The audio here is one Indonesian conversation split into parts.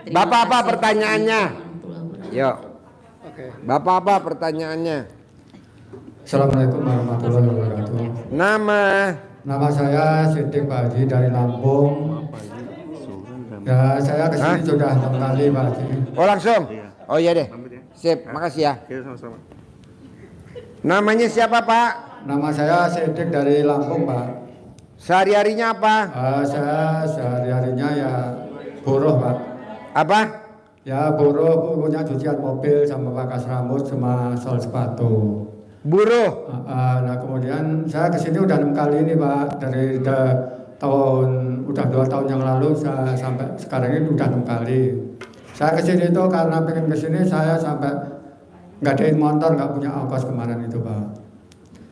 Bapak apa pertanyaannya? Yuk. Oke. Bapak apa pertanyaannya? Assalamualaikum warahmatullahi wabarakatuh. Nama saya Siddiq Pak Haji dari Lampung. Ya, saya kesini sudah 6 kali Pak Haji. Oh langsung? Oh iya deh. Sip, makasih ya. Namanya siapa Pak? Nama saya Siddiq dari Lampung Pak. Sehari-harinya apa? Saya sehari-harinya ya buruh Pak. Apa? Ya buruh, punya cucian mobil sama pangkas rambut sama sol sepatu. Buruh. Nah kemudian saya kesini udah 6 kali ini Pak. Dari tahun udah 2 tahun yang lalu saya sampai sekarang ini udah 6 kali. Saya kesini itu karena pengen kesini saya sampai ngadain motor nggak punya ongkos kemarin itu Pak.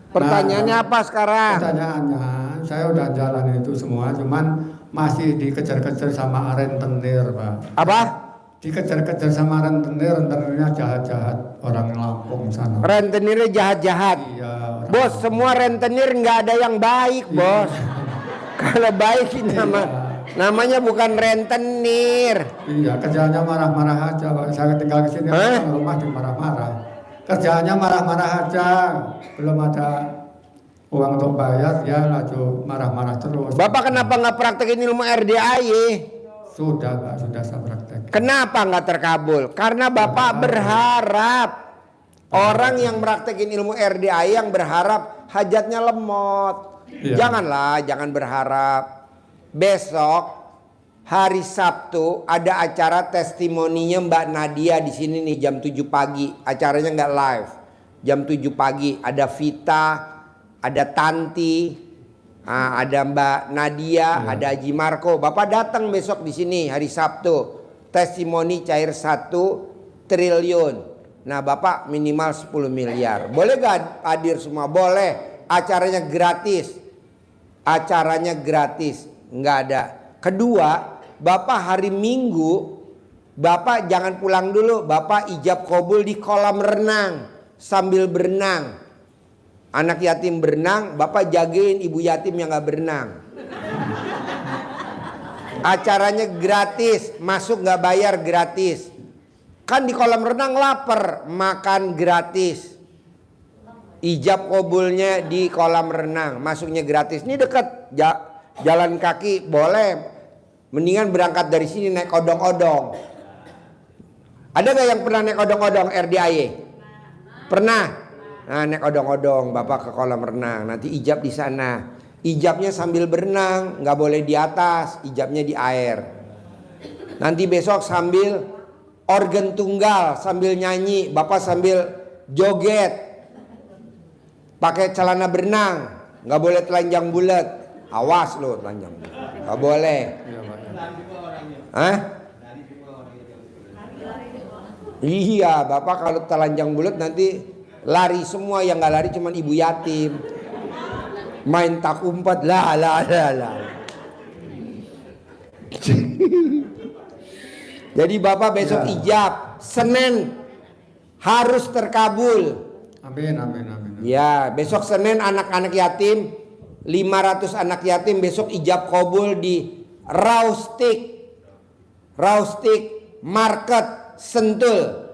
Pertanyaannya apa sekarang? Pertanyaannya saya udah jalan itu semua, cuman masih dikejar-kejar sama rentenir Pak. Apa? Dikejar-kejar sama rentenirnya jahat-jahat orang Lampung sana. Rentenirnya jahat-jahat. Iya. Bos, semua rentenir nggak ada yang baik, bos. Kalau baik ini namanya bukan rentenir. Iya, kerjaannya marah-marah aja Pak. Saya tinggal di sini rumah di marah-marah. Kerjaannya marah-marah aja. Belum ada uang untuk bayar, ya laju marah-marah terus. Bapak kenapa nggak praktekin ilmu RDAY? Sudah Pak, sudah saya praktek. Kenapa nggak terkabul? Karena Bapak berharap orang yang praktekin ilmu RDAY yang berharap hajatnya lemot. Iya. Janganlah, jangan berharap. Besok hari Sabtu ada acara testimoninya Mbak Nadia di sini nih jam 7 pagi. Acaranya nggak live. Jam 7 pagi ada Vita, ada Tanti, ada Mbak Nadia, ada Haji Marco. Bapak datang besok di sini hari Sabtu. Testimoni cair 1 triliun. Nah, Bapak minimal 10 miliar. Boleh gak hadir semua? Boleh. Acaranya gratis. Acaranya gratis. Nggak ada. Kedua, Bapak hari Minggu, Bapak jangan pulang dulu. Bapak ijab kabul di kolam renang sambil berenang. Anak yatim berenang, Bapak jagain ibu yatim yang nggak berenang. Acaranya gratis, masuk nggak bayar gratis. Kan di kolam renang lapar, makan gratis. Ijab kabulnya di kolam renang, masuknya gratis. Ini dekat, jalan kaki boleh. Mendingan berangkat dari sini naik odong-odong. Ada gak yang pernah naik odong-odong RDAY? Pernah? Nah, naik odong-odong, Bapak ke kolam renang. Nanti ijab di sana. Ijabnya sambil berenang, nggak boleh di atas. Ijabnya di air. Nanti besok sambil organ tunggal, sambil nyanyi, Bapak sambil joget. Pakai celana berenang, nggak boleh telanjang bulat. Awas lo telanjang bulat, nggak boleh. Hah? Iya, Bapak kalau telanjang bulat nanti lari semua, yang nggak lari cuman ibu yatim. Main tak umpat lah. Jadi Bapak besok ijab, Senin harus terkabul. Amin. Ya, besok Senin anak-anak yatim 500 anak yatim besok ijab kabul di Raustik Market Sentul.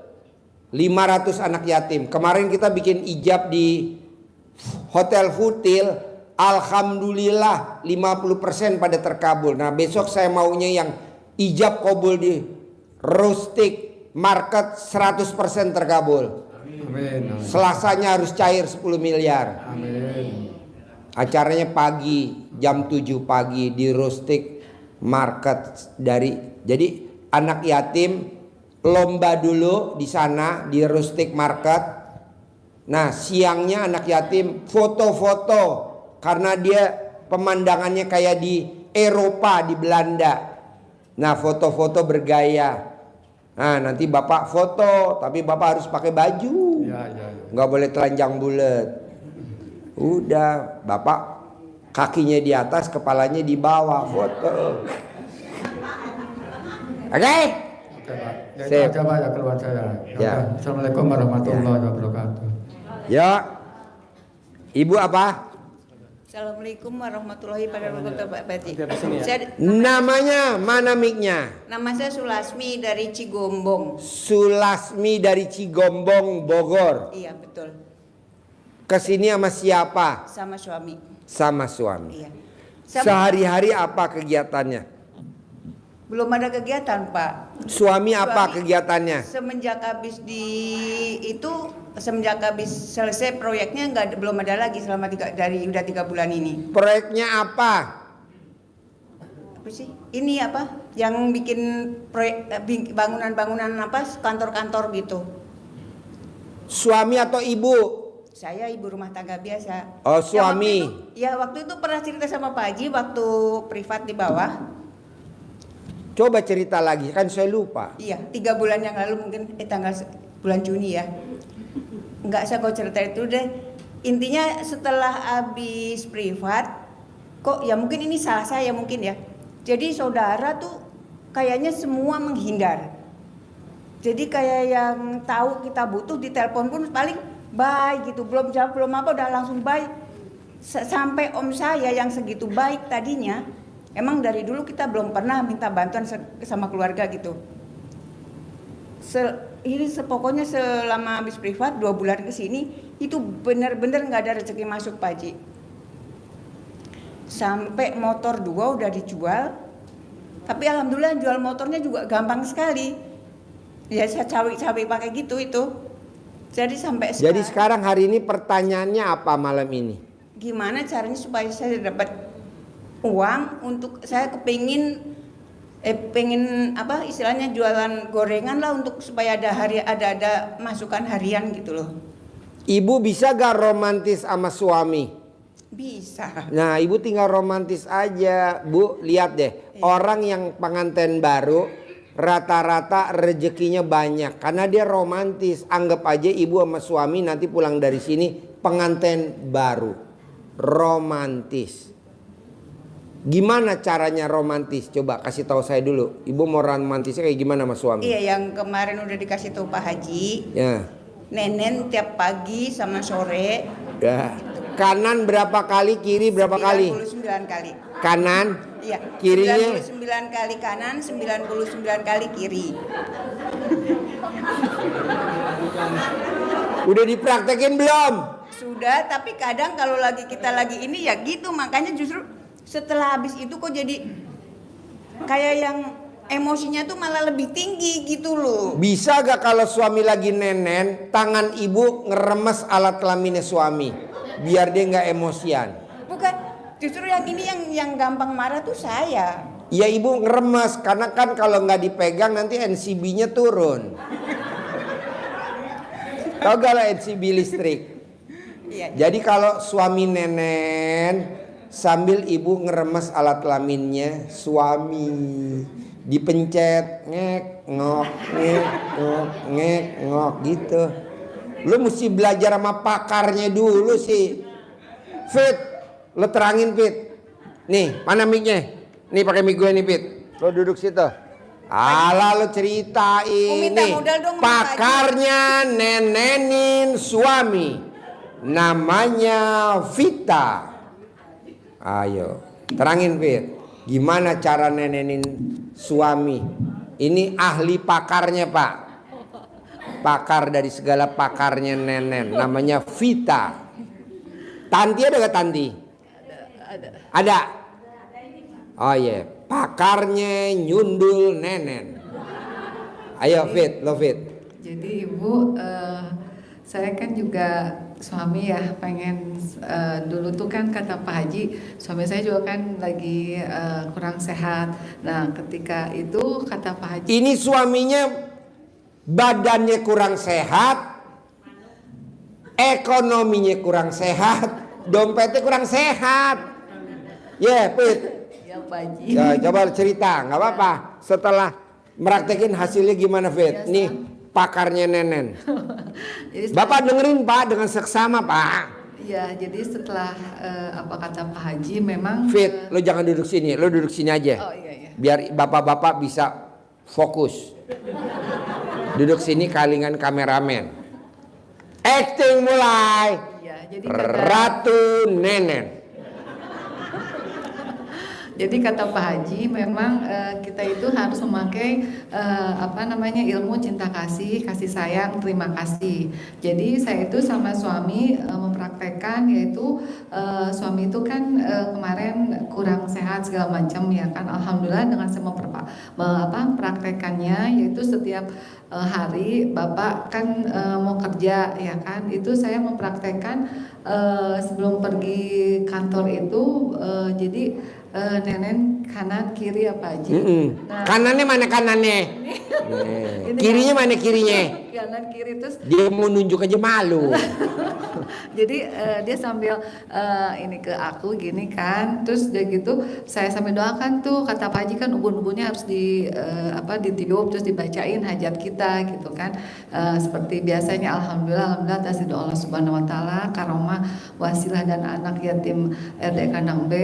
500 anak yatim. Kemarin kita bikin ijab di Hotel Futil, alhamdulillah 50% pada terkabul. Nah, besok saya maunya yang ijab kabul di Raustik Market 100% terkabul. Amin. Selasanya harus cair 10 miliar. Amin. Acaranya pagi, jam 7 pagi di Rustic Market jadi anak yatim lomba dulu di sana di Rustic Market. Nah, siangnya anak yatim foto-foto karena dia pemandangannya kayak di Eropa, di Belanda. Nah, foto-foto bergaya. Nah, nanti Bapak foto, tapi Bapak harus pakai baju. Ya. Nggak boleh telanjang bulat. Udah, Bapak kakinya di atas, kepalanya di bawah, foto. Oke? Oke Pak. Ya itu aja Pak ya keluar saya. Ya. Assalamualaikum warahmatullahi wabarakatuh. Ya. Ibu apa? Assalamualaikum warahmatullahi wabarakatuh Pak Haji. Namanya mana mic-nya? Nama saya Sulasmi dari Cigombong. Sulasmi dari Cigombong, Bogor. Iya betul. Kesini sama siapa? Sama suami. Sama suami. Iya. Sehari-hari apa kegiatannya? Belum ada kegiatan Pak. Suami apa kegiatannya? Semenjak habis selesai proyeknya belum ada lagi selama udah 3 bulan ini. Proyeknya apa? Apa sih? Ini apa? Yang bikin proyek bangunan-bangunan apa? Kantor-kantor gitu. Suami atau ibu? Saya ibu rumah tangga biasa. Oh, suami. Waktu itu pernah cerita sama Pak Haji waktu privat di bawah. Coba cerita lagi, kan saya lupa. Iya, 3 bulan yang lalu mungkin bulan Juni ya. Enggak saya kau cerita itu deh. Intinya setelah habis privat, kok ya mungkin ini salah saya mungkin ya. Jadi saudara tuh kayaknya semua menghindar. Jadi kayak yang tahu kita butuh di telepon pun paling bye gitu, belum jawab belum apa udah langsung bye. Sampai om saya yang segitu baik tadinya, emang dari dulu kita belum pernah minta bantuan sama keluarga gitu. Pokoknya selama habis privat 2 bulan ke sini itu benar-benar nggak ada rezeki masuk Pak Haji. Sampai motor 2 udah dijual, tapi alhamdulillah jual motornya juga gampang sekali. Ya saya cawe-cawe pakai gitu itu. Jadi sampai Jadi sekarang hari ini pertanyaannya apa malam ini? Gimana caranya supaya saya dapat uang untuk saya pengen apa istilahnya jualan gorengan lah untuk supaya ada masukan harian gitu loh. Ibu bisa gak romantis sama suami? Bisa. Nah, ibu tinggal romantis aja, Bu. Lihat deh, orang yang pengantin baru rata-rata rezekinya banyak karena dia romantis. Anggap aja ibu sama suami nanti pulang dari sini pengantin baru. Romantis. Gimana caranya romantis? Coba kasih tahu saya dulu. Ibu mau romantisnya kayak gimana sama suami? Iya, yang kemarin udah dikasih tahu Pak Haji. Ya. Nenen tiap pagi sama sore. Ya. Kanan berapa kali, kiri berapa kali? 99 kali. Kanan? Iya. Kirinya? 99 kali kanan, 99 kali kiri. Udah dipraktekin belum? Sudah, tapi kadang kalau kita lagi ini ya gitu, makanya justru setelah habis itu kok jadi kayak yang emosinya tuh malah lebih tinggi gitu loh. Bisa gak kalau suami lagi nenen, tangan ibu ngeremes alat kelaminnya suami, biar dia gak emosian? Bukan, justru yang ini yang gampang marah tuh saya. Ya ibu ngeremes, karena kan kalau gak dipegang nanti NCB-nya turun. Tahu gak lah NCB listrik? Iya. Jadi kalau suami nenen sambil ibu ngeremes alat kelaminnya suami, dipencet ngek ngok ngek ngok ngek ngok gitu. Lu mesti belajar sama pakarnya dulu sih. Fit, lu terangin Fit. Nih, mana mic-nya? Nih pakai mic gue nih Fit. Lu duduk situ. Alah lu ceritain minta nih. modal dong, Pakarnya nenenin suami. Namanya Vita. Ayo, terangin Fit. Gimana cara nenenin suami? Ini ahli pakarnya Pak. Pakar dari segala pakarnya nenen. Namanya Vita. Tanti ada gak Tanti? Ada. Oh iya, pakarnya nyundul nenen. Ayo Fit, lo Fit. Jadi Ibu, saya kan juga suami ya, pengen dulu tuh kan kata Pak Haji, suami saya juga kan lagi kurang sehat. Nah ketika itu kata Pak Haji, ini suaminya badannya kurang sehat, ekonominya kurang sehat, dompetnya kurang sehat. Ya, Pit. ya Pak Haji. Ya, coba cerita, nggak apa-apa. Setelah meraktekin hasilnya gimana, Fit? Nih pakarnya nenen. Jadi Bapak dengerin Pak dengan seksama Pak. ya, jadi setelah apa kata Pak Haji memang Fit, lo jangan duduk sini, lo duduk sini aja. Oh iya. Biar bapak-bapak bisa fokus. Duduk sini kalingan kameramen. Acting mulai. Iya, jadi Ratu Nenen. Jadi kata Pak Haji memang kita itu harus memakai ilmu cinta kasih, kasih sayang, terima kasih. Jadi saya itu sama suami mempraktekkan, yaitu suami itu kan kemarin kurang sehat segala macam ya kan. Alhamdulillah dengan saya mempraktekannya, yaitu setiap hari Bapak kan mau kerja ya kan, itu saya mempraktekkan sebelum pergi kantor itu jadi nenen kanan kiri apa aja. Nah, kanannya mana kanannya? Kirinya mana kirinya? Kanan kiri terus. Dia mau nunjuk aja malu. Jadi dia sambil ini ke aku gini kan, terus dia gitu saya sambil doakan tuh, kata Pak Haji kan ubun-ubunnya harus ditiup terus dibacain hajat kita gitu kan. Seperti biasanya alhamdulillah atas doa Allah Subhanahu wa taala, karomah wasilah dan anak yatim RD Kandang B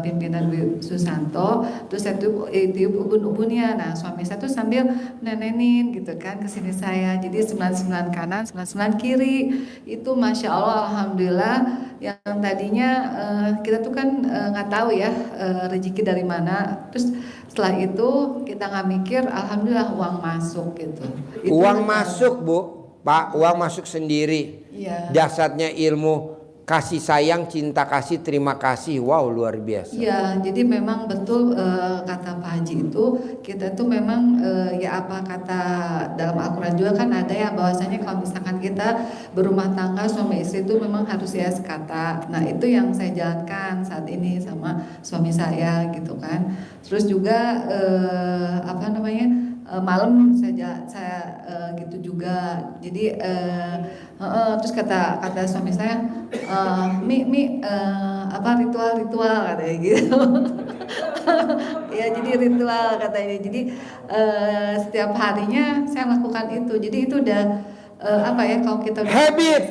pimpinan Susanto, terus saya tiup ubun-ubunnya. Nah, suami saya tuh sambil nenenin gitu kan ke sini saya. Jadi 99 kanan, 99 kiri. Itu Masya Allah, alhamdulillah, yang tadinya kita tuh kan nggak tahu ya rezeki dari mana. Terus setelah itu kita nggak mikir, alhamdulillah uang masuk gitu. Uang masuk Bu, Pak, uang masuk sendiri. Iya. Dasarnya ilmu kasih sayang, cinta kasih, terima kasih. Wow, luar biasa. Iya, jadi memang betul kata Pak Haji itu, kita tuh memang ya apa kata dalam Al-Quran juga kan ada ya, bahwasanya kalau misalkan kita berumah tangga suami istri itu memang harus ya sekata. Nah, itu yang saya jalankan saat ini sama suami saya gitu kan. Terus juga malam saya gitu juga. Jadi terus kata suami saya, ritual katanya gitu. Ya jadi ritual katanya. Jadi setiap harinya saya lakukan itu. Jadi itu udah kalau kita udah habit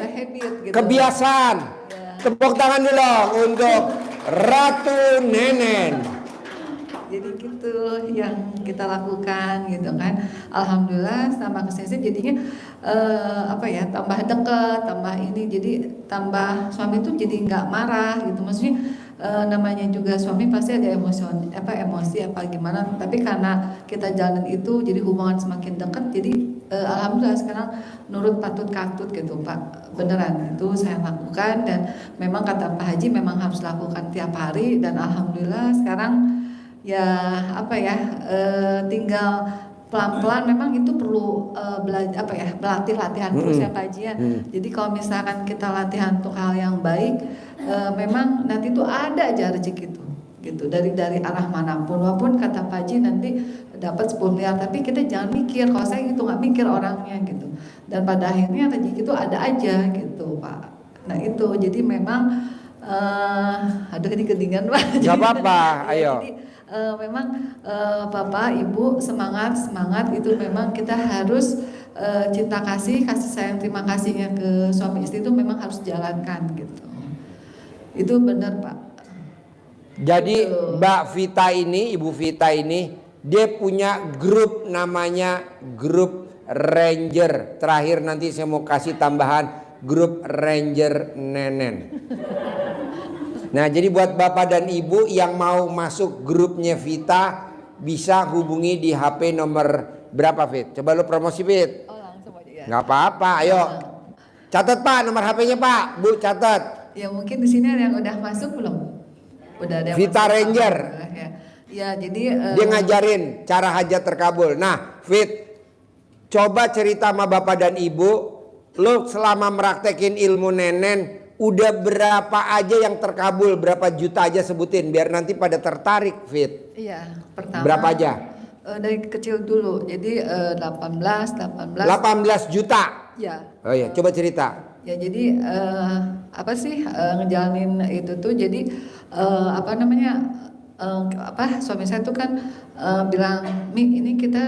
gitu. Kebiasaan. Ya. Tepuk tangan dulu untuk Ratu Nenen. Jadi gitu yang kita lakukan gitu kan. Alhamdulillah sama kesini jadinya tambah dekat, tambah ini, jadi tambah suami tuh jadi nggak marah gitu. Maksudnya namanya juga suami pasti ada emosi apa gimana, tapi karena kita jalan itu jadi hubungan semakin dekat. Jadi alhamdulillah sekarang nurut patut katut gitu Pak, beneran itu saya lakukan. Dan memang kata Pak Haji memang harus lakukan tiap hari, dan alhamdulillah sekarang ya tinggal pelan-pelan. Memang itu perlu berlatih latihan terus ya Pak Haji ya. Jadi kalau misalkan kita latihan untuk hal yang baik, memang nanti itu ada aja rezeki itu gitu dari arah manapun. Walaupun kata Pak Haji nanti dapat 10 miliar, tapi kita jangan mikir, kalau saya gitu nggak mikir orangnya gitu, dan pada akhirnya rezeki itu ada aja gitu Pak. Nah itu jadi memang ada kedingan Pak. Gak apa-apa, ayo. Jadi, memang Bapak Ibu semangat itu memang kita harus cinta kasih sayang, terima kasihnya ke suami istri itu memang harus jalankan gitu. Itu benar Pak. Jadi Mbak Vita ini, Ibu Vita ini, dia punya grup namanya Grup Ranger. Terakhir nanti saya mau kasih tambahan Grup Ranger Nenen. Nah, jadi buat Bapak dan Ibu yang mau masuk grupnya Vita, bisa hubungi di HP nomor berapa, Fit? Coba lu promosi, Fit. Oh, langsung aja ya. Nggak apa-apa, ayo. Catat Pak, nomor HP-nya Pak. Bu, catat. Ya mungkin di sini ada yang udah masuk belum? Udah ada yang Vita masuk. Ranger. Ya, jadi dia ngajarin cara hajat terkabul. Nah, Fit, coba cerita sama Bapak dan Ibu, lu selama meraktekin ilmu nenen, udah berapa aja yang terkabul, berapa juta aja sebutin biar nanti pada tertarik, Fit. Iya, pertama. Berapa aja? Dari kecil dulu. Jadi 18 juta. Ya. Oh iya, coba cerita. Ya jadi ngejalanin itu tuh jadi suami saya tuh kan bilang, Mi ini kita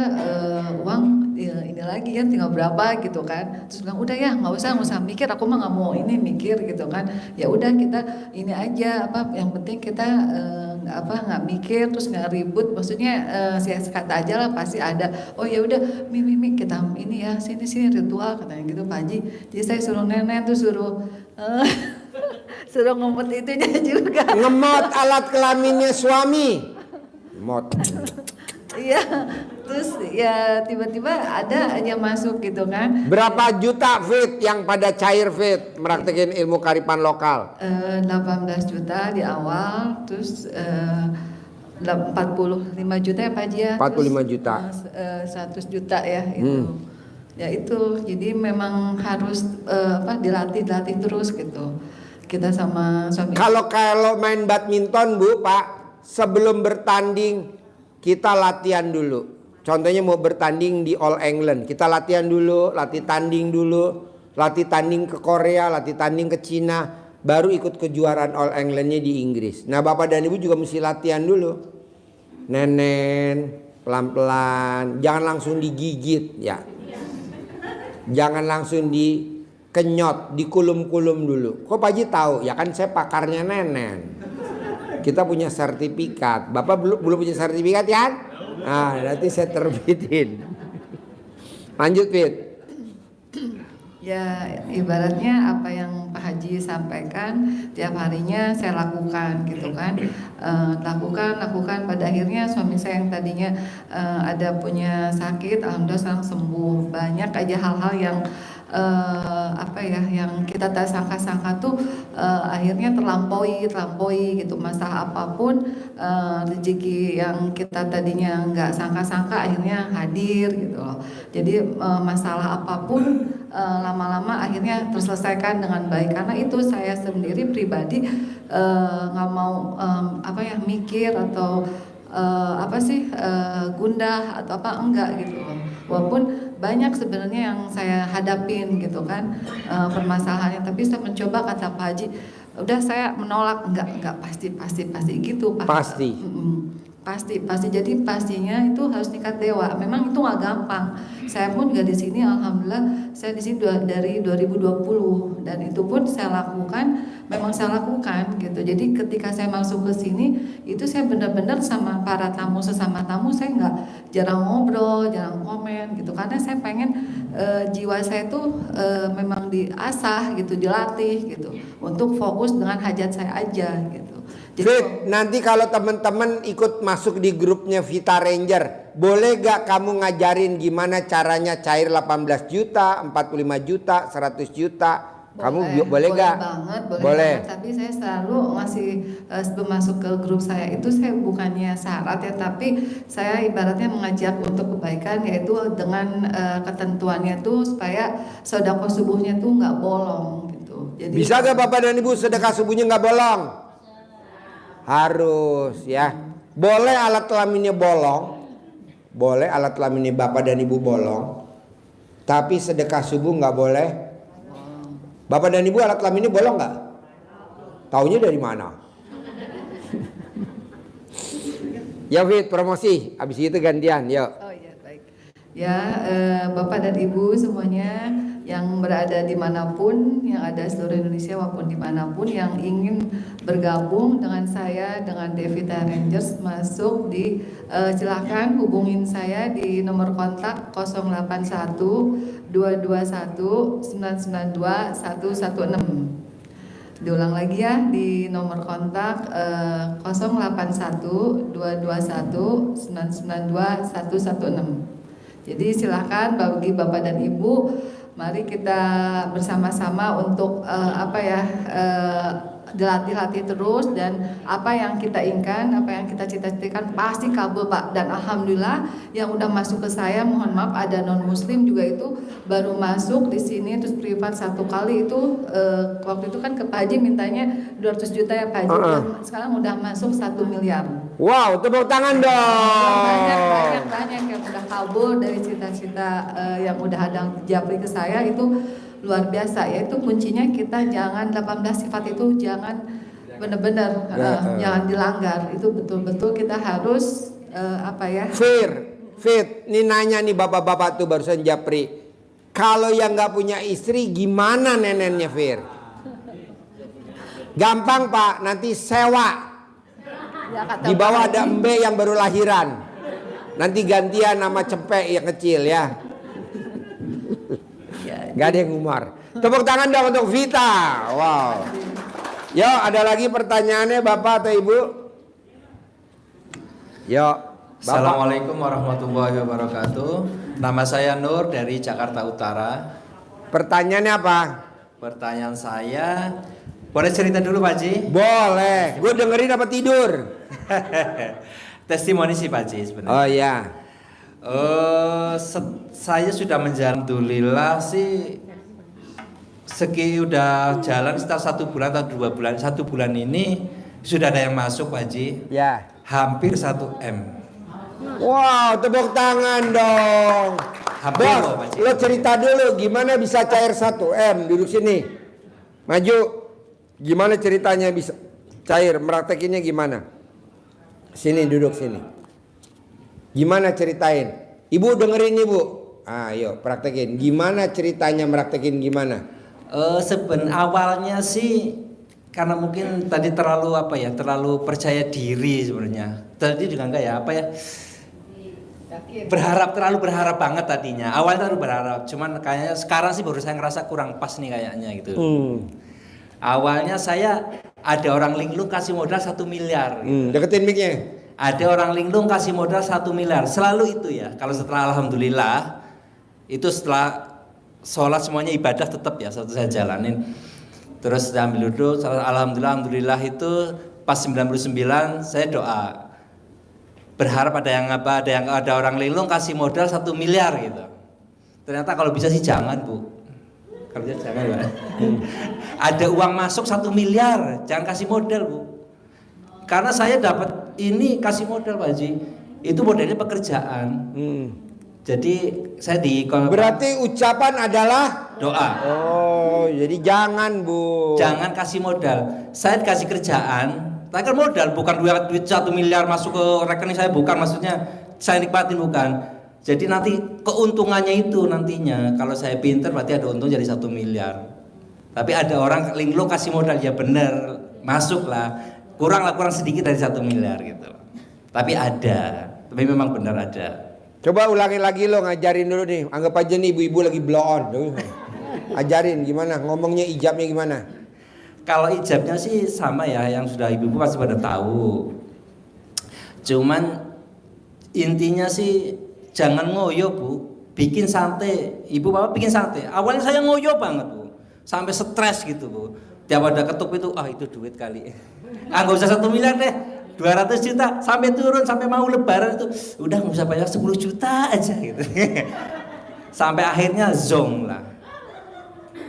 uang ini lagi ya tinggal berapa gitu kan. Terus bilang udah ya nggak usah mikir, aku mah nggak mau ini mikir gitu kan. Ya udah kita ini aja yang penting kita nggak mikir terus nggak ribut. Maksudnya kata aja lah pasti ada. Oh ya udah Mi kita ini ya sini ritual katanya gitu Pak Haji. Jadi saya suruh nenek tuh suruh suruh ngumpet itunya juga. Ngemot alat kelaminnya suami. Ngemot. Iya, terus ya tiba-tiba ada aja masuk gitu kan. Berapa juta Fit yang pada cair Fit meraktekin ilmu kearifan lokal? 18 juta di awal, terus 45 juta ya Pak Haji ya. 45 juta. 100 juta ya itu. Ya itu, jadi memang harus dilatih terus gitu. Kita sama suami. Kalau main badminton Bu Pak, sebelum bertanding kita latihan dulu. Contohnya mau bertanding di All England, kita latihan dulu, latih tanding ke Korea, latih tanding ke Cina, baru ikut kejuaraan All Englandnya di Inggris. Nah Bapak dan Ibu juga mesti latihan dulu. Nenen, pelan-pelan, jangan langsung digigit ya. Jangan langsung dikenyot, dikulum-kulum dulu. Kok Pak Haji tahu? Ya kan saya pakarnya Nenen. Kita punya sertifikat. Bapak belum punya sertifikat ya? Nah, nanti saya terbitin. Lanjut Fit. Ya ibaratnya apa yang Pak Haji sampaikan tiap harinya saya lakukan gitu kan. Lakukan pada akhirnya suami saya yang tadinya ada punya sakit, alhamdulillah sekarang sembuh. Banyak aja hal-hal yang yang kita tak sangka-sangka tuh akhirnya terlampaui gitu. Masalah apapun, rezeki yang kita tadinya nggak sangka-sangka akhirnya hadir gitu loh. Jadi masalah apapun lama-lama akhirnya terselesaikan dengan baik, karena itu saya sendiri pribadi nggak mau mikir atau gundah atau apa enggak gitu loh. Walaupun banyak sebenarnya yang saya hadapin gitu kan permasalahannya, tapi saya mencoba, kata Pak Haji, udah saya menolak, enggak pasti gitu Pak. Pasti. Jadi pastinya itu harus tingkat dewa. Memang itu nggak gampang. Saya pun juga di sini, alhamdulillah, saya di sini dari 2020 dan itu pun saya lakukan gitu. Jadi ketika saya masuk ke sini, itu saya benar-benar sama para tamu, sesama tamu, saya nggak jarang ngobrol, jarang komen gitu. Karena saya pengen jiwa saya tuh memang diasah gitu, dilatih gitu, untuk fokus dengan hajat saya aja gitu. Fit, nanti kalau teman-teman ikut masuk di grupnya Vita Ranger, boleh gak kamu ngajarin gimana caranya cair 18 juta, 45 juta, 100 juta? Kamu boleh gak? Boleh banget, tapi saya selalu ngasih sebelum masuk ke grup saya itu, saya bukannya syarat ya, tapi saya ibaratnya mengajak untuk kebaikan, yaitu dengan ketentuannya tuh supaya sedekah subuhnya tuh nggak bolong gitu. Jadi, bisa gak Bapak dan Ibu sedekah subuhnya nggak bolong? Harus ya. Boleh alat kelaminnya bolong, boleh alat kelaminnya Bapak dan Ibu bolong, tapi sedekah subuh nggak boleh. Bapak dan Ibu alat kelaminnya bolong nggak? Taunya dari mana? Ya Fit, promosi. Abis itu gantian, yuk. Oh iya, baik. Ya, Bapak dan Ibu semuanya yang berada dimanapun, yang ada seluruh Indonesia maupun dimanapun yang ingin bergabung dengan saya, dengan Devita Rangers, masuk di silahkan hubungin saya di nomor kontak 081 221 992 116. Diulang lagi ya, di nomor kontak 081 221 992 116. Jadi silahkan bagi Bapak dan Ibu, mari kita bersama-sama untuk dilatih terus, dan apa yang kita inginkan, apa yang kita cita-citakan pasti kabul Pak. Dan alhamdulillah yang udah masuk ke saya, mohon maaf ada non muslim juga itu baru masuk di sini terus privat satu kali itu waktu itu kan ke Pak Haji mintanya 200 juta ya Pak Haji. Sekarang udah masuk 1 miliar. Wow, tepuk tangan dong. Banyak yang udah kabul dari cita-cita yang udah ada japri ke saya, itu luar biasa. Yaitu kuncinya kita jangan 18 sifat itu jangan benar-benar jangan dilanggar. Itu betul-betul kita harus Fit, ini nanya nih bapak-bapak tuh barusan japri. Kalau yang nggak punya istri gimana nenennya Fir? Gampang Pak, nanti sewa. ya, Di bawah ada embe yang baru lahiran. Nanti gantian nama cepek yang kecil ya. Gak ada yang umar. Tepuk tangan dong untuk Vita. Wow. Yo, ada lagi pertanyaannya Bapak atau Ibu? Yo, Bapak. Assalamualaikum warahmatullahi wabarakatuh. Nama saya Nur dari Jakarta Utara. Pertanyaannya apa? Pertanyaan saya, boleh cerita dulu Pak Haji? Boleh. Gue dengerin apa tidur? Testimoni sih Pak Haji sebenarnya. Oh iya. Saya sudah menjalani, alhamdulillah sih, udah jalan sekitar 1 bulan atau 2 bulan. 1 bulan ini sudah ada yang masuk Pak Haji. Ya. Hampir 1 M. Wow, tepuk tangan dong. Hampir Bos, loh, Pak Haji. lo cerita dulu gimana bisa cair 1 M. Duduk sini. Maju. Gimana ceritanya bisa cair? Meraktekinnya gimana? Sini, duduk sini. Gimana ceritain? Ibu dengerin Ibu. Ayo praktekin. Gimana ceritanya meraktekin gimana? Awalnya sih karena mungkin tadi terlalu terlalu percaya diri sebenarnya. Tadi juga enggak ya terlalu berharap banget tadinya. Awalnya terlalu berharap, cuman kayaknya sekarang sih baru saya ngerasa kurang pas nih kayaknya gitu. Awalnya saya ada orang linglung kasih modal 1 miliar. Deketin mic-nya. Ada orang linglung kasih modal 1 miliar. Selalu itu ya. Kalau setelah alhamdulillah, itu setelah sholat semuanya ibadah tetap ya satu saya jalanin. Terus saya ambil duduk, alhamdulillah itu pas 99 saya doa. Berharap ada orang linglung kasih modal 1 miliar gitu. Ternyata kalau bisa sih jangan Bu. Kalau bisa jangan ya. Ada uang masuk 1 miliar, jangan kasih modal Bu. Karena saya dapat ini kasih modal Pak Haji. Itu modelnya pekerjaan. Jadi saya Berarti ucapan adalah doa. Oh, jadi jangan Bu. Jangan kasih modal. Saya dikasih kerjaan, tapi kan modal bukan duit 1 miliar masuk ke rekening saya, bukan, maksudnya saya nikmatin bukan. Jadi nanti keuntungannya itu nantinya kalau saya pinter berarti ada untung jadi 1 miliar. Tapi ada orang linglung kasih modal ya bener, masuk lah. Kurang sedikit dari 1 miliar gitu. Tapi tapi memang benar ada. Coba ulangi lagi lo, ngajarin dulu nih. Anggap aja nih ibu-ibu lagi blow on. Ajarin gimana, ngomongnya ijabnya gimana. Kalau ijabnya sih sama ya, yang sudah ibu-ibu pasti pada tahu. Cuman intinya sih jangan ngoyo Bu, bikin santai. Ibu bapak bikin santai. Awalnya saya ngoyo banget Bu, sampai stres gitu Bu. Tiap ada ketuk itu, itu duit kali. Nggak usah 1 miliar deh, 200 juta sampai turun, sampai mau lebaran itu udah nggak usah bayar 10 juta aja gitu. Sampai akhirnya zong lah.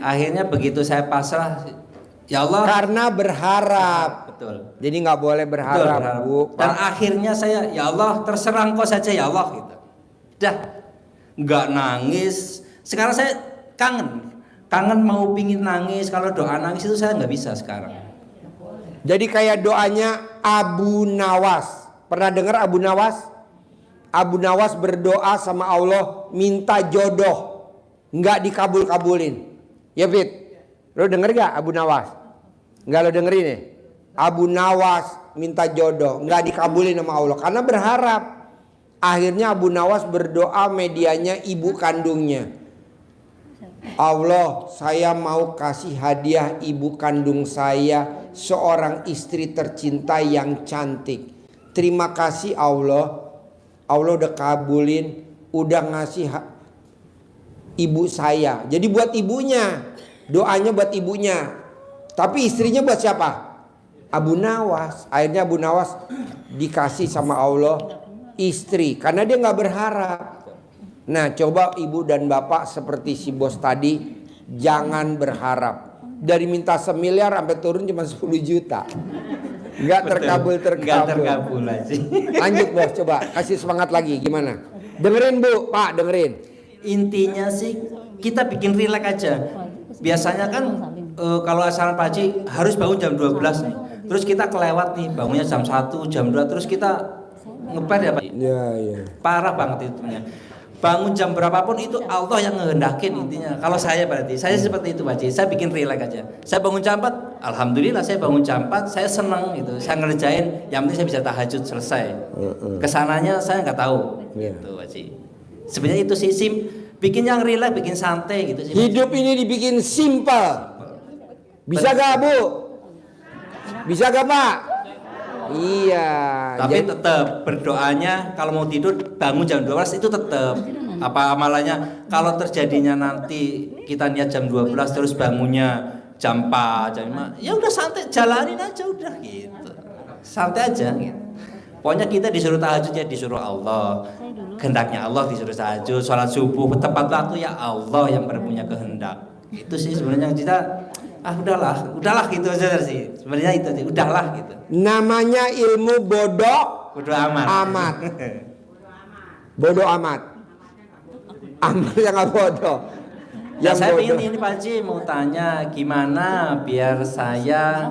Akhirnya begitu saya pasrah, ya Allah. Karena berharap. Betul. Jadi nggak boleh berharap, Bu. Dan akhirnya saya, ya Allah terserah Engkau saja ya Allah gitu. Dah, nggak nangis. Sekarang saya kangen mau pingin nangis. Kalau doa nangis itu saya nggak bisa sekarang. Jadi kayak doanya Abu Nawas. Pernah dengar Abu Nawas? Abu Nawas berdoa sama Allah minta jodoh, nggak dikabul-kabulin. Ya Fit, lo denger gak Abu Nawas? Nggak lo dengerin ya? Abu Nawas minta jodoh, nggak dikabulin sama Allah karena berharap. Akhirnya Abu Nawas berdoa, medianya ibu kandungnya. Allah, saya mau kasih hadiah ibu kandung saya, seorang istri tercinta yang cantik. Terima kasih Allah. Allah udah kabulin, udah ngasih ibu saya. Jadi buat ibunya, doanya buat ibunya. Tapi istrinya buat siapa? Abu Nawas. Akhirnya Abu Nawas dikasih sama Allah istri karena dia nggak berharap. Nah, coba ibu dan bapak seperti si bos tadi, jangan berharap. Dari minta 1 miliar sampai turun cuma 10 juta. Nggak terkabul. Nggak terkabul aja. Lanjut bos, coba kasih semangat lagi gimana? Dengerin Bu, Pak dengerin. Intinya sih kita bikin rileks aja. Biasanya kan kalau asaran Pak Haji harus bangun jam 12 nih. Terus kita kelewat nih, bangunnya jam 1, jam 2, terus kita ngeper ya Pak. Iya. Parah banget itunya. Bangun jam berapapun itu Allah yang ngehendakin intinya. Kalau saya berarti, saya seperti itu Pak Haji. Saya bikin rileks aja. Saya bangun jam 4, alhamdulillah saya bangun jam 4, saya senang gitu. Saya ngerjain, yang penting saya bisa tahajud selesai. Kesananya saya nggak tahu. Gitu Pak Haji. Sebenarnya itu sih bikin yang rileks, bikin santai gitu sih. Hidup ini dibikin simpel. Bisa gak Bu? Bisa gak Pak? Iya. Tapi Jadi- tetap berdoanya kalau mau tidur bangun jam 12 itu tetap. Apa amalannya kalau terjadinya nanti kita niat jam 12 terus bangunnya jam 4, jam 5, ya udah santai, jalanin aja udah gitu. Santai aja. Pokoknya kita disuruh tahajud ya disuruh Allah. Kehendaknya Allah disuruh tahajud, sholat subuh tepat waktu ya Allah yang berpunya kehendak. Itu sih sebenarnya kita udahlah gitu aja sih. Sebenarnya itu sih, udahlah gitu. Namanya ilmu bodoh Bodo amat. amat. Bodoh amat. Amat yang nggak bodoh. Ya, saya bodoh. pengen ini Pak Haji mau tanya gimana biar saya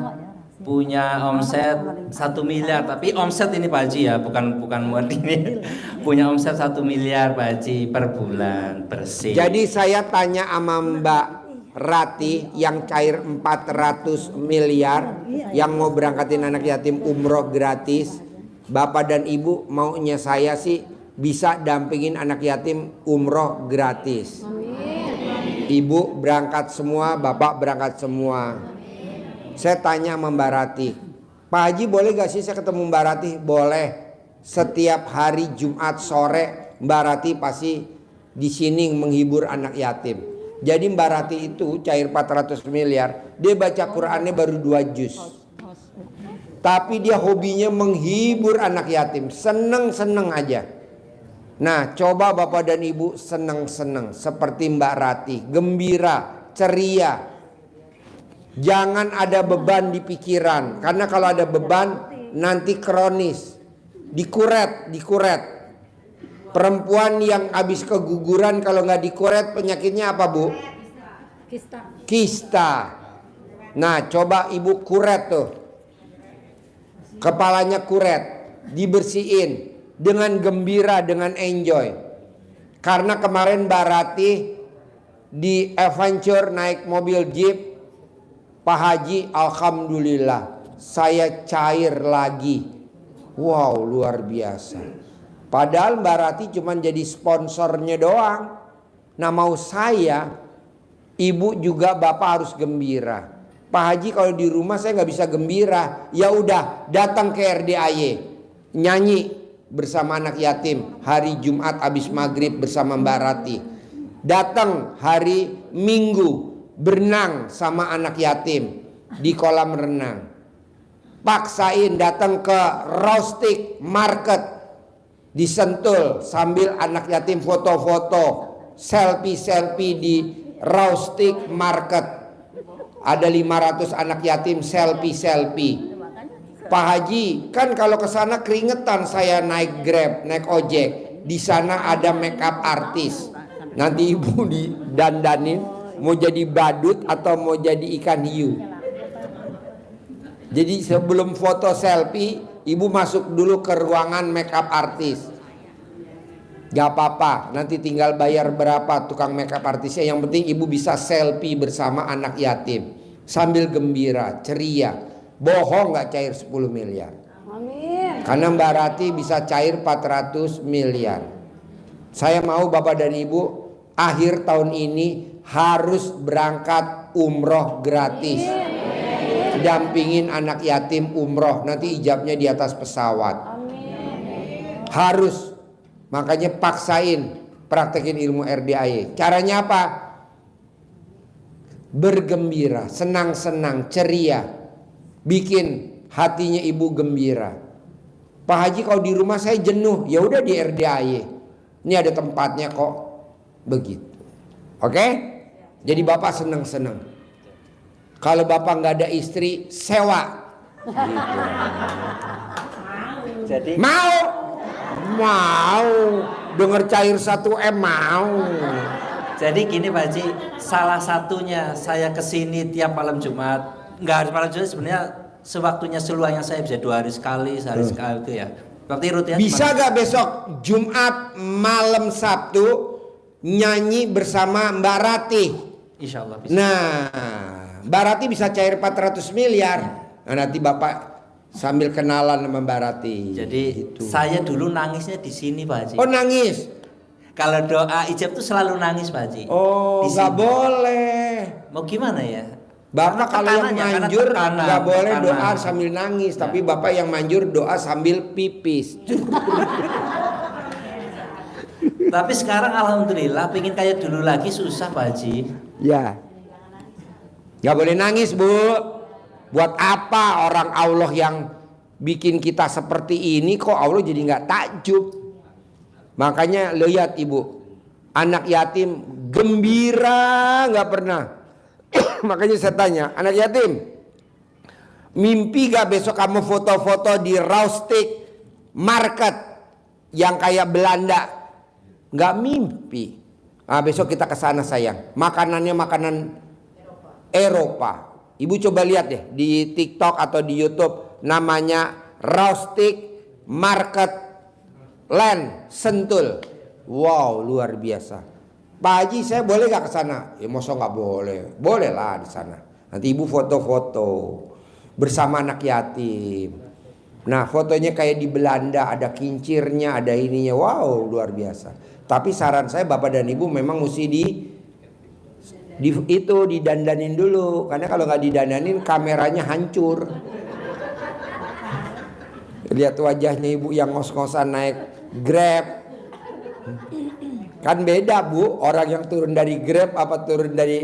punya omset 1 miliar, tapi omset ini Pak Haji ya, bukan muat ini. Punya omset 1 miliar Pak Haji per bulan bersih. Jadi saya tanya sama Mbak Rati yang cair 400 miliar yang mau berangkatin anak yatim umroh gratis. Bapak dan Ibu maunya saya sih bisa dampingin anak yatim umroh gratis. Ibu berangkat semua, Bapak berangkat semua. Saya tanya sama Mbak Rati, Pak Haji boleh gak sih saya ketemu Mbak Rati? Boleh. Setiap hari Jumat sore Mbak Rati pasti di sini menghibur anak yatim. Jadi Mbak Rati itu cair 400 miliar, dia baca Qurannya baru 2 juz. Tapi dia hobinya menghibur anak yatim, seneng-seneng aja. Nah, coba Bapak dan Ibu seneng-seneng seperti Mbak Rati, gembira, ceria. Jangan ada beban di pikiran, karena kalau ada beban nanti kronis. Dikuret. Perempuan yang habis keguguran kalau nggak dikuret penyakitnya apa Bu? Kista. Nah, coba Ibu kuret tuh. Kepalanya kuret, dibersihin dengan gembira, dengan enjoy. Karena kemarin Mbak Rati di adventure naik mobil jeep, Pak Haji alhamdulillah saya cair lagi. Wow, luar biasa. Padahal Mbak Rati cuma jadi sponsornya doang. Nah, mau saya, Ibu juga Bapak harus gembira. Pak Haji kalau di rumah saya nggak bisa gembira. Ya udah, datang ke RDAY, nyanyi bersama anak yatim hari Jumat habis maghrib bersama Mbak Rati. Datang hari Minggu berenang sama anak yatim di kolam renang. Paksain datang ke Raustik Market di Sentul sambil anak yatim foto-foto, selfie di Raustik Market. Ada 500 anak yatim selfie. Pak Haji, kan kalau ke sana keringetan saya naik Grab, naik ojek. Di sana ada makeup artis. Nanti Ibu didandanin mau jadi badut atau mau jadi ikan hiu. Jadi sebelum foto selfie, Ibu masuk dulu ke ruangan makeup artis. Gak apa-apa, nanti tinggal bayar berapa tukang makeup artisnya. Yang penting Ibu bisa selfie bersama anak yatim sambil gembira, ceria. Bohong gak cair 10 miliar. Amin. Karena Mbak Rati bisa cair 400 miliar. Saya mau Bapak dan Ibu akhir tahun ini harus berangkat umroh gratis. Dampingin anak yatim umroh, nanti ijabnya di atas pesawat. Harus. Makanya paksain praktekin ilmu RDAY. Caranya apa? Bergembira, senang-senang, ceria. Bikin hatinya Ibu gembira. Pak Haji kalau di rumah saya jenuh, ya udah di RDAY. Ini ada tempatnya kok. Begitu. Oke? Jadi Bapak senang-senang. Kalau Bapak nggak ada istri, sewa. Gitu. Jadi Mau denger cair 1M mau. Jadi gini Pak Haji, salah satunya saya kesini tiap malam Jumat. Nggak harus malam Jumat, sebenarnya sewaktunya seluangnya saya bisa 2 hari sekali, sehari sekali itu ya. Berarti rutin. Bisa gak besok Jumat malam Sabtu nyanyi bersama Mbak Rati? Insya Allah bisa. Nah, Mbak Rati bisa cair 400 miliar. Nah, nanti Bapak sambil kenalan sama Mbak Rati. Jadi gitu. saya dulu nangisnya di sini Pak Haji. Oh, nangis? Kalau doa ijab tuh selalu nangis Pak Haji. Oh, Di nggak sini. boleh. Mau gimana ya? Bapak kalau yang tekanannya, karena manjur tekanan, nggak boleh tekanan. doa sambil nangis, tapi Bapak yang manjur doa sambil pipis. Tapi sekarang alhamdulillah pengen kayak dulu lagi susah Pak Haji. Ya. Nggak boleh nangis, Bu. Buat apa orang Allah yang bikin kita seperti ini kok Allah jadi nggak takjub? Makanya lihat Ibu, anak yatim gembira nggak pernah. Makanya saya tanya, anak yatim, mimpi gak besok kamu foto-foto di Raustik Market yang kayak Belanda? Gak mimpi. Nah, besok kita ke sana sayang. Makanannya makanan Eropa. Ibu coba lihat deh di TikTok atau di YouTube, namanya Raustik Market Land Sentul. Wow, luar biasa. Pak Haji, saya boleh gak ke sana? Ya masa nggak boleh? Boleh lah di sana. Nanti ibu foto-foto bersama anak yatim. Nah, fotonya kayak di Belanda, ada kincirnya, ada ininya. Wow, luar biasa. Tapi saran saya Bapak dan Ibu memang mesti didandanin dulu, karena kalau nggak didandanin kameranya hancur. Lihat wajahnya Ibu yang ngos-ngosan naik Grab. Kan beda Bu, orang yang turun dari Grab apa turun dari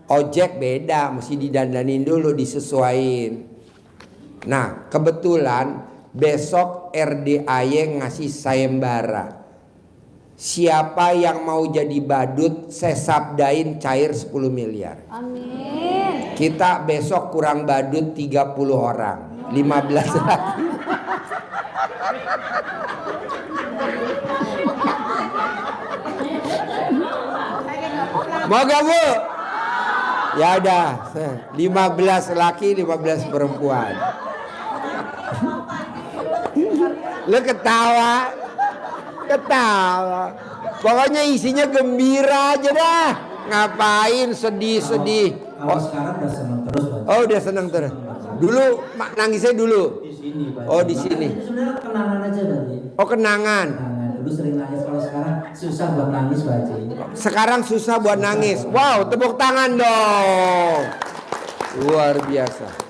ojek beda, mesti didandanin dulu, disesuaiin. Nah, kebetulan besok RDAY ngasih sayembara. Siapa yang mau jadi badut, saya sabdain cair 10 miliar. Amin. Kita besok kurang badut 30 orang, 15 lagi. Mau gak Bu? Ya udah, 15 laki, 15 perempuan. Lu ketawa. Pokoknya isinya gembira aja dah. Ngapain sedih-sedih? Kalau sekarang udah senang terus Pak. Oh, udah senang terus. Dulu nangisnya dulu. Di sini Pak. Oh, di sini. Itu sebenarnya kenangan aja Pak Haji. Oh, kenangan. Kenangan. Dulu sering nangis, kalau sekarang susah buat nangis Pak Haji. Sekarang susah buat nangis. Wow, tepuk tangan dong. Luar biasa.